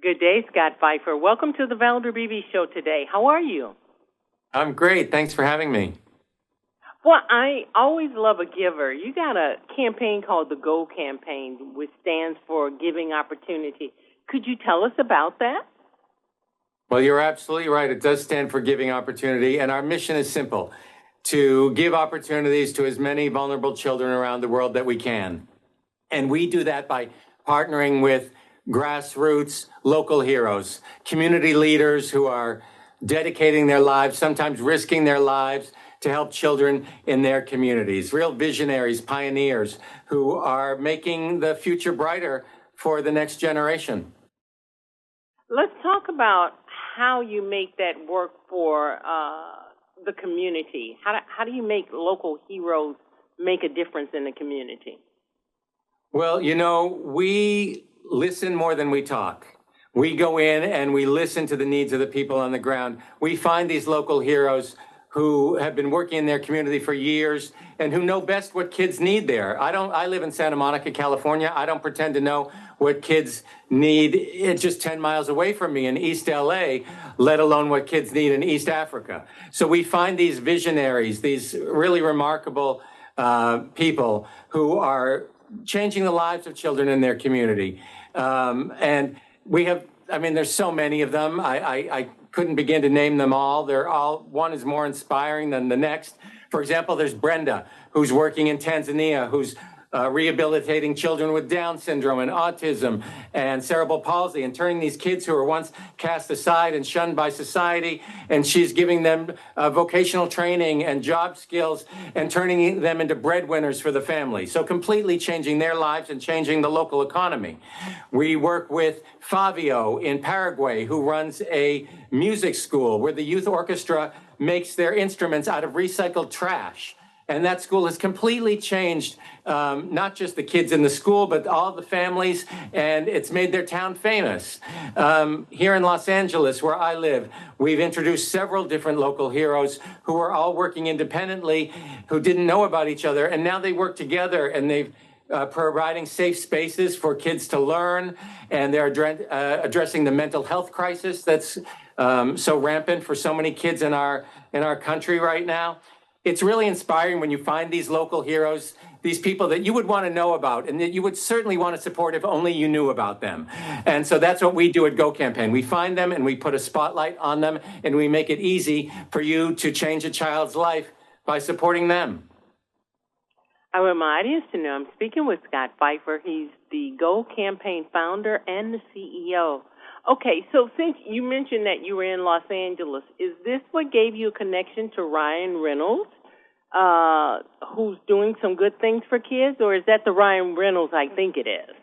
Good day, Scott Pfeiffer. Welcome to the Valder Beebe Show today. How are you? I'm great. Thanks for having me. Well, I always love a giver. You got a campaign called the GO Campaign, which stands for Giving Opportunity. Could you tell us about that? Well, you're absolutely right. It does stand for Giving Opportunity, and our mission is simple: to give opportunities to as many vulnerable children around the world that we can. And we do that by partnering with grassroots local heroes, community leaders who are dedicating their lives, sometimes risking their lives to help children in their communities, real visionaries, pioneers who are making the future brighter for the next generation. Let's talk about how you make that work for the community. How do you make local heroes make a difference in the community? Well, we listen more than we talk. We go in and we listen to the needs of the people on the ground. We find these local heroes who have been working in their community for years and who know best what kids need there. I live in Santa Monica, California. I don't pretend to know what kids need just 10 miles away from me in East LA, let alone what kids need in East Africa. So we find these visionaries, these really remarkable people who are changing the lives of children in their community. And we have, there's so many of them. I couldn't begin to name them all. One is more inspiring than the next. For example, there's Brenda, who's working in Tanzania, who's rehabilitating children with Down syndrome and autism and cerebral palsy, and turning these kids who were once cast aside and shunned by society, and she's giving them vocational training and job skills and turning them into breadwinners for the family. So completely changing their lives and changing the local economy. We work with Fabio in Paraguay, who runs a music school where the youth orchestra makes their instruments out of recycled trash. And that school has completely changed not just the kids in the school, but all the families, and it's made their town famous. Here in Los Angeles, where I live, we've introduced several different local heroes who are all working independently, who didn't know about each other, and now they work together, and they've providing safe spaces for kids to learn, and they're addressing the mental health crisis that's so rampant for so many kids in our country right now. It's really inspiring when you find these local heroes, these people that you would want to know about and that you would certainly want to support if only you knew about them. And so that's what we do at Go Campaign. We find them and we put a spotlight on them, and we make it easy for you to change a child's life by supporting them. I want my audience to know I'm speaking with Scott Pfeiffer. He's the Go Campaign founder and the CEO. Okay, so since you mentioned that you were in Los Angeles, is this what gave you a connection to Ryan Reynolds, who's doing some good things for kids, or is that the Ryan Reynolds I think it is?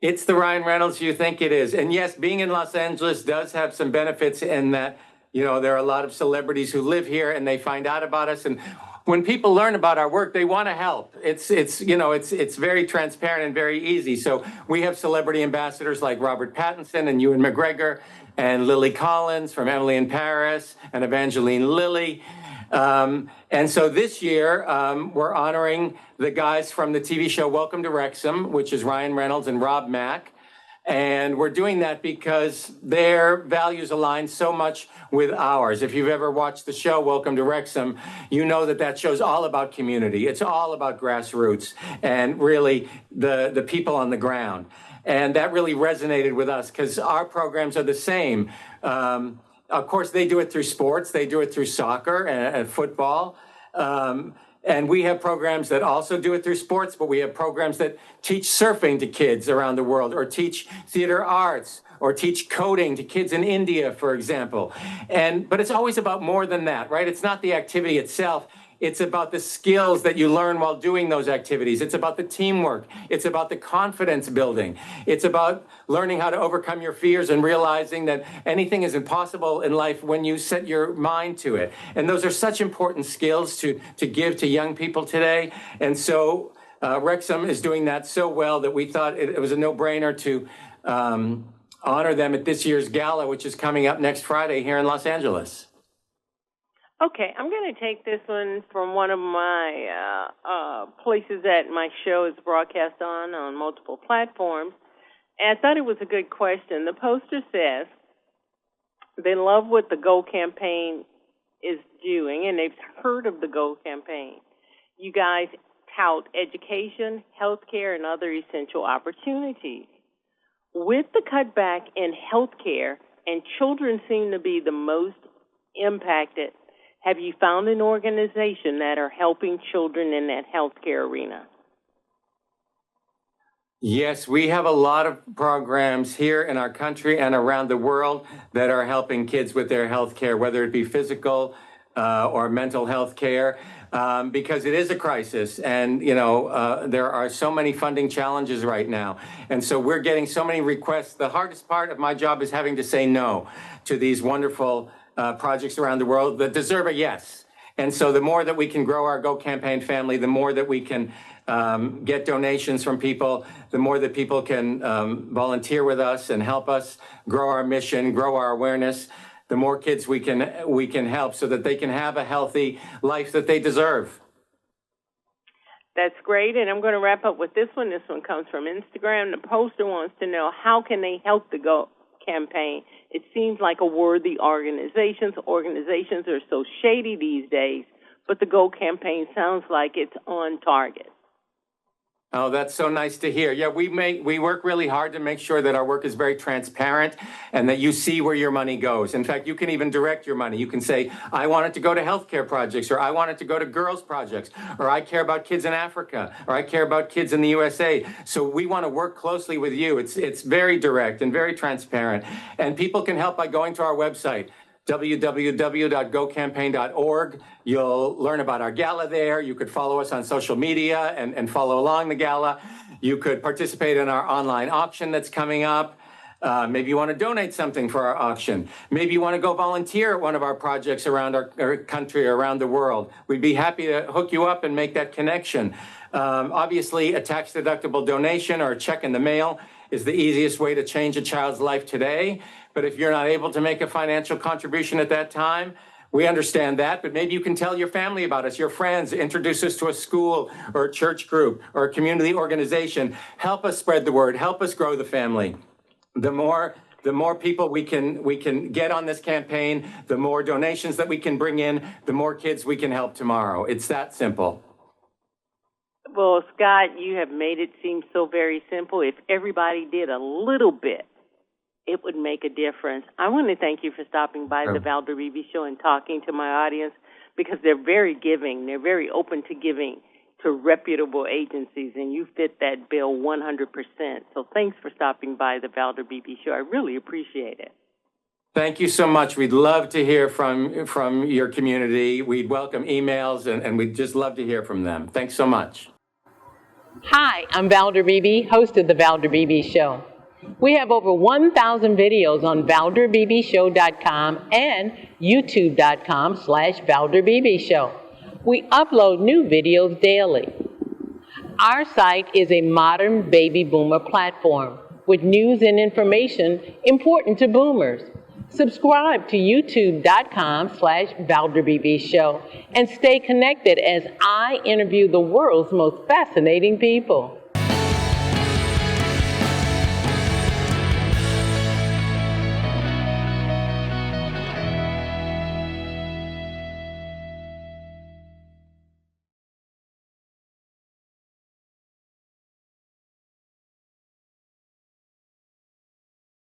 It's the Ryan Reynolds you think it is. And yes, being in Los Angeles does have some benefits in that, there are a lot of celebrities who live here and they find out about us. And when people learn about our work, they want to help. It's very transparent and very easy. So we have celebrity ambassadors like Robert Pattinson and Ewan McGregor and Lily Collins from Emily in Paris and Evangeline Lilly. And so this year, we're honoring the guys from the TV show Welcome to Wrexham, which is Ryan Reynolds and Rob Mack. And we're doing that because their values align so much with ours. If you've ever watched the show Welcome to Wrexham, you know that show's all about community. It's all about grassroots and really the people on the ground. And that really resonated with us because our programs are the same. Of course, they do it through sports. They do it through soccer and football. And we have programs that also do it through sports, but we have programs that teach surfing to kids around the world, or teach theater arts, or teach coding to kids in India, for example. But it's always about more than that, right? It's not the activity itself. It's about the skills that you learn while doing those activities. It's about the teamwork. It's about the confidence building. It's about learning how to overcome your fears and realizing that anything is impossible in life when you set your mind to it. And those are such important skills to give to young people today. And so Wrexham is doing that so well that we thought it was a no-brainer to honor them at this year's gala, which is coming up next Friday here in Los Angeles. Okay, I'm going to take this one from one of my places that my show is broadcast on multiple platforms. And I thought it was a good question. The poster says they love what the Go campaign is doing, and they've heard of the Go campaign. You guys tout education, healthcare, and other essential opportunities. With the cutback in healthcare, and children seem to be the most impacted, have you found an organization that are helping children in that healthcare arena? Yes, we have a lot of programs here in our country and around the world that are helping kids with their health care, whether it be physical or mental health care, because it is a crisis. And, there are so many funding challenges right now. And so we're getting so many requests. The hardest part of my job is having to say no to these wonderful projects around the world that deserve a yes. And so the more that we can grow our Go Campaign family, the more that we can get donations from people, the more that people can volunteer with us and help us grow our mission, grow our awareness, the more kids we can help so that they can have a healthy life that they deserve. That's great, and I'm going to wrap up with this one. This one comes from Instagram. The poster wants to know, how can they help the Go campaign? It seems like a worthy organization. Organizations are so shady these days, but the Go campaign sounds like it's on target. Oh, that's so nice to hear. Yeah, we work really hard to make sure that our work is very transparent and that you see where your money goes. In fact, you can even direct your money. You can say, I want it to go to healthcare projects, or I want it to go to girls projects, or I care about kids in Africa, or I care about kids in the USA. So we want to work closely with you. It's very direct and very transparent. And people can help by going to our website, www.gocampaign.org. You'll learn about our gala there. You could follow us on social media and follow along the gala. You could participate in our online auction that's coming up. Maybe you want to donate something for our auction. Maybe you want to go volunteer at one of our projects around our country, around the world. We'd be happy to hook you up and make that connection. Obviously, a tax-deductible donation or a check in the mail is the easiest way to change a child's life today. But if you're not able to make a financial contribution at that time, we understand that, but maybe you can tell your family about us, your friends, introduce us to a school or a church group or a community organization. Help us spread the word, help us grow the family. The more people we can get on this campaign, the more donations that we can bring in, the more kids we can help tomorrow. It's that simple. Well, Scott, you have made it seem so very simple. If everybody did a little bit, it would make a difference. I want to thank you for stopping by the Valder Beebe Show and talking to my audience, because they're very giving. They're very open to giving to reputable agencies, and you fit that bill 100%. So thanks for stopping by the Valder Beebe Show. I really appreciate it. Thank you so much. We'd love to hear from your community. We'd welcome emails, and we'd just love to hear from them. Thanks so much. Hi, I'm Valder Beebe, host of the Valder Beebe Show. We have over 1,000 videos on ValderBeebeShow.com and YouTube.com/ValderBeebeShow. We upload new videos daily. Our site is a modern baby boomer platform with news and information important to boomers. Subscribe to YouTube.com/ValderBeebeShow and stay connected as I interview the world's most fascinating people.